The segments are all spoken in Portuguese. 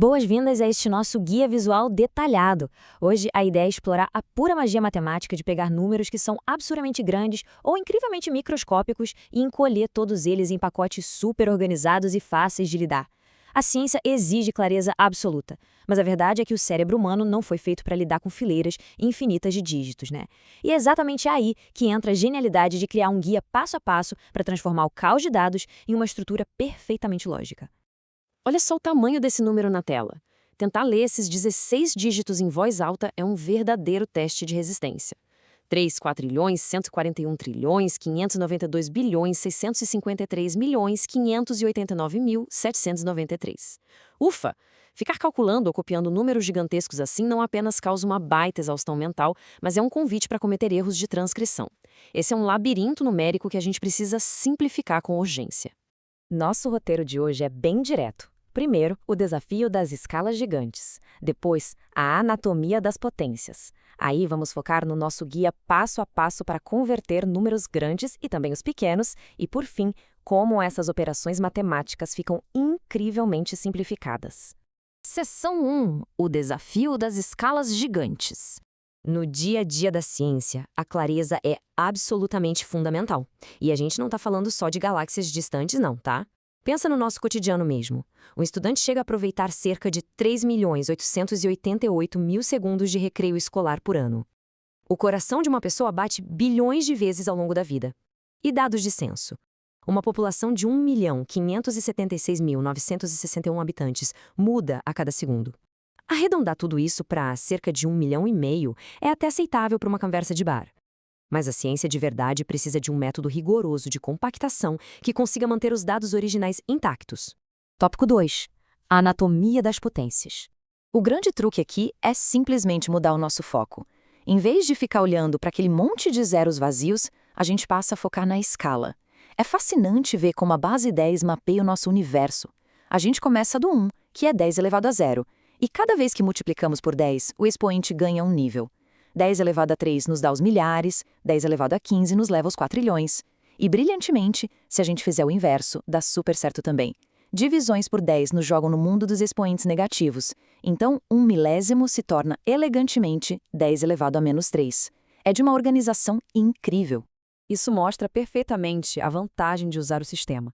Boas-vindas a este nosso guia visual detalhado. Hoje a ideia é explorar a pura magia matemática de pegar números que são absurdamente grandes ou incrivelmente microscópicos e encolher todos eles em pacotes super organizados e fáceis de lidar. A ciência exige clareza absoluta, mas a verdade é que o cérebro humano não foi feito para lidar com fileiras infinitas de dígitos, né? E é exatamente aí que entra a genialidade de criar um guia passo a passo para transformar o caos de dados em uma estrutura perfeitamente lógica. Olha só o tamanho desse número na tela. Tentar ler esses 16 dígitos em voz alta é um verdadeiro teste de resistência. 3 quatrilhões, 141 trilhões, 592 bilhões, 653 milhões, 589.793. Ufa! Ficar calculando ou copiando números gigantescos assim não apenas causa uma baita exaustão mental, mas é um convite para cometer erros de transcrição. Esse é um labirinto numérico que a gente precisa simplificar com urgência. Nosso roteiro de hoje é bem direto. Primeiro, o desafio das escalas gigantes. Depois, a anatomia das potências. Aí vamos focar no nosso guia passo a passo para converter números grandes e também os pequenos. E, por fim, como essas operações matemáticas ficam incrivelmente simplificadas. Seção 1. O desafio das escalas gigantes. No dia a dia da ciência, a clareza é absolutamente fundamental. E a gente não está falando só de galáxias distantes, não, tá? Pensa no nosso cotidiano mesmo. Um estudante chega a aproveitar cerca de 3.888.000 segundos de recreio escolar por ano. O coração de uma pessoa bate bilhões de vezes ao longo da vida. E dados de censo. Uma população de 1.576.961 habitantes muda a cada segundo. Arredondar tudo isso para cerca de 1,5 milhão é até aceitável para uma conversa de bar. Mas a ciência de verdade precisa de um método rigoroso de compactação que consiga manter os dados originais intactos. Tópico 2. A anatomia das potências. O grande truque aqui é simplesmente mudar o nosso foco. Em vez de ficar olhando para aquele monte de zeros vazios, a gente passa a focar na escala. É fascinante ver como a base 10 mapeia o nosso universo. A gente começa do 1, que é 10 elevado a 0, e cada vez que multiplicamos por 10, o expoente ganha um nível. 10 elevado a 3 nos dá os milhares, 10 elevado a 15 nos leva aos quatrilhões. E, brilhantemente, se a gente fizer o inverso, dá super certo também. Divisões por 10 nos jogam no mundo dos expoentes negativos. Então, 1 milésimo se torna elegantemente 10 elevado a menos 3. É de uma organização incrível. Isso mostra perfeitamente a vantagem de usar o sistema.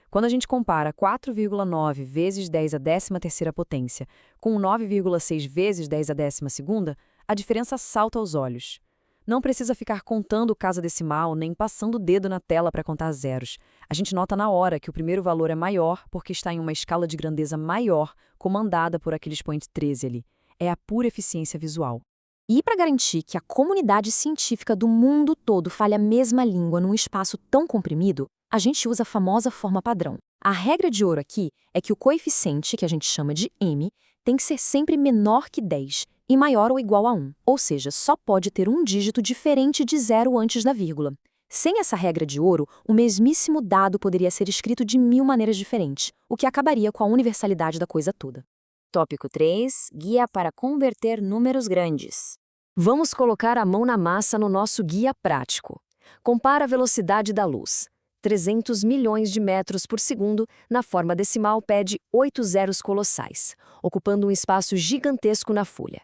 Quando a gente compara 4,9 vezes 10 à 13ª potência com 9,6 vezes 10 à 12ª, a diferença salta aos olhos. Não precisa ficar contando casa decimal nem passando o dedo na tela para contar zeros. A gente nota na hora que o primeiro valor é maior porque está em uma escala de grandeza maior, comandada por aquele expoente 13 ali. É a pura eficiência visual. E para garantir que a comunidade científica do mundo todo fale a mesma língua num espaço tão comprimido, a gente usa a famosa forma padrão. A regra de ouro aqui é que o coeficiente, que a gente chama de m, tem que ser sempre menor que 10 e maior ou igual a 1, ou seja, só pode ter um dígito diferente de 0 antes da vírgula. Sem essa regra de ouro, o mesmíssimo dado poderia ser escrito de 1000 maneiras diferentes, o que acabaria com a universalidade da coisa toda. Tópico 3. Guia para converter números grandes. Vamos colocar a mão na massa no nosso guia prático. Compara a velocidade da luz. 300 milhões de metros por segundo, na forma decimal pede 8 zeros colossais, ocupando um espaço gigantesco na folha.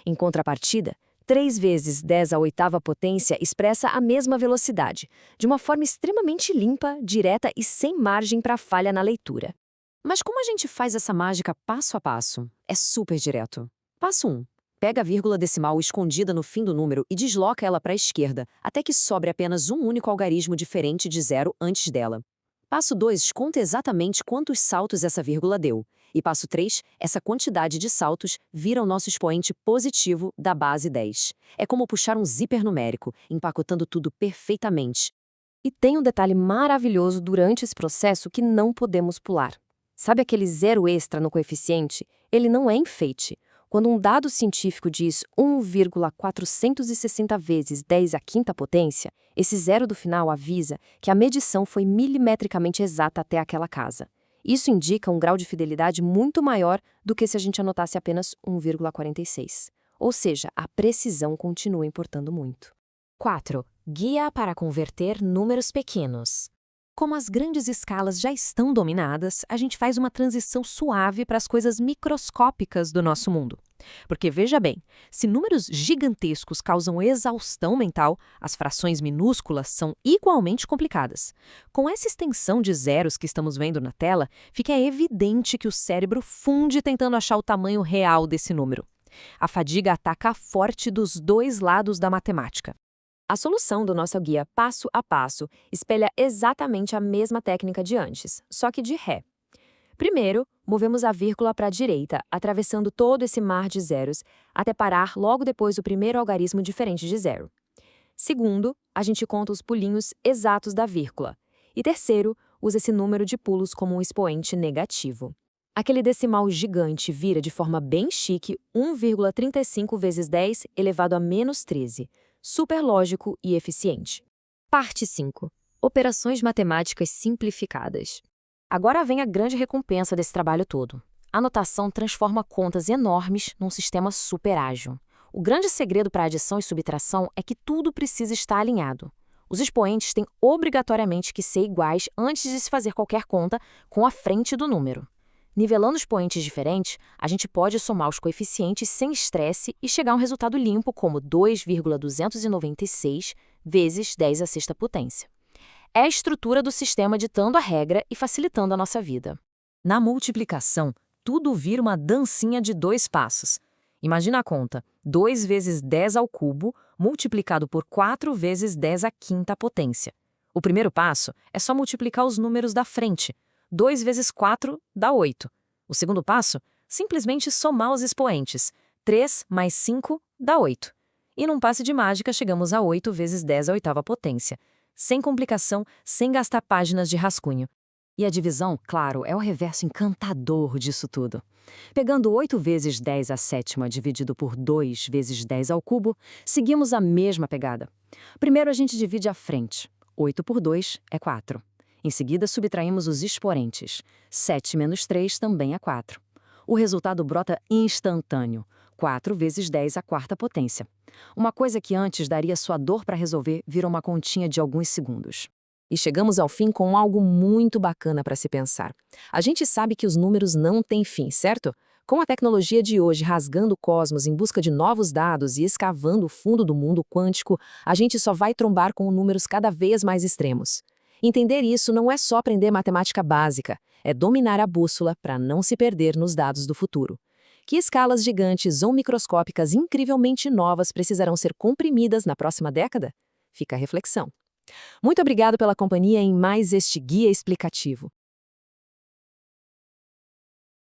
Em contrapartida, 3 vezes 10 à 8ª potência expressa a mesma velocidade, de uma forma extremamente limpa, direta e sem margem para falha na leitura. Mas como a gente faz essa mágica passo a passo? É super direto. Passo 1. Pega a vírgula decimal escondida no fim do número e desloca ela para a esquerda, até que sobre apenas um único algarismo diferente de 0 antes dela. Passo 2. Conta exatamente quantos saltos essa vírgula deu. E passo 3. Essa quantidade de saltos vira o nosso expoente positivo da base 10. É como puxar um zíper numérico, empacotando tudo perfeitamente. E tem um detalhe maravilhoso durante esse processo que não podemos pular. Sabe aquele zero extra no coeficiente? Ele não é enfeite. Quando um dado científico diz 1,460 vezes 10 à 5ª potência, esse zero do final avisa que a medição foi milimetricamente exata até aquela casa. Isso indica um grau de fidelidade muito maior do que se a gente anotasse apenas 1,46. Ou seja, a precisão continua importando muito. 4. Guia para converter números pequenos. como as grandes escalas já estão dominadas, a gente faz uma transição suave para as coisas microscópicas do nosso mundo. Porque, veja bem, se números gigantescos causam exaustão mental, as frações minúsculas são igualmente complicadas. Com essa extensão de zeros que estamos vendo na tela, fica evidente que o cérebro funde tentando achar o tamanho real desse número. A fadiga ataca forte dos dois lados da matemática. A solução do nosso guia passo a passo espelha exatamente a mesma técnica de antes, só que de ré. Primeiro, movemos a vírgula para a direita, atravessando todo esse mar de zeros, até parar logo depois do primeiro algarismo diferente de zero. Segundo, a gente conta os pulinhos exatos da vírgula. E terceiro, usa esse número de pulos como um expoente negativo. Aquele decimal gigante vira de forma bem chique 1,35 vezes 10 elevado a menos 13. Super lógico e eficiente. Parte 5. Operações matemáticas simplificadas. Agora vem a grande recompensa desse trabalho todo. A notação transforma contas enormes num sistema super ágil. O grande segredo para a adição e subtração é que tudo precisa estar alinhado. Os expoentes têm obrigatoriamente que ser iguais antes de se fazer qualquer conta com a frente do número. Nivelando expoentes diferentes, a gente pode somar os coeficientes sem estresse e chegar a um resultado limpo como 2,296 vezes 10 à sexta potência. É a estrutura do sistema ditando a regra e facilitando a nossa vida. Na multiplicação, tudo vira uma dancinha de 2 passos. Imagina a conta: 2 vezes 10 ao cubo multiplicado por 4 vezes 10 à quinta potência. O primeiro passo é só multiplicar os números da frente. 2 vezes 4 dá 8. O segundo passo, simplesmente somar os expoentes. 3 mais 5 dá 8. E num passe de mágica chegamos a 8 vezes 10 à oitava potência. Sem complicação, sem gastar páginas de rascunho. E a divisão, claro, é o reverso encantador disso tudo. Pegando 8 vezes 10 à sétima dividido por 2 vezes 10 ao cubo, seguimos a mesma pegada. Primeiro a gente divide a frente. 8 por 2 é 4. Em seguida, subtraímos os expoentes. 7 menos 3 também é 4. O resultado brota instantâneo. 4 vezes 10 à quarta potência. Uma coisa que antes daria sua dor para resolver vira uma continha de alguns segundos. E chegamos ao fim com algo muito bacana para se pensar. A gente sabe que os números não têm fim, certo? Com a tecnologia de hoje rasgando o cosmos em busca de novos dados e escavando o fundo do mundo quântico, a gente só vai trombar com números cada vez mais extremos. Entender isso não é só aprender matemática básica, é dominar a bússola para não se perder nos dados do futuro. Que escalas gigantes ou microscópicas incrivelmente novas precisarão ser comprimidas na próxima década? Fica a reflexão. Muito obrigado pela companhia em mais este guia explicativo.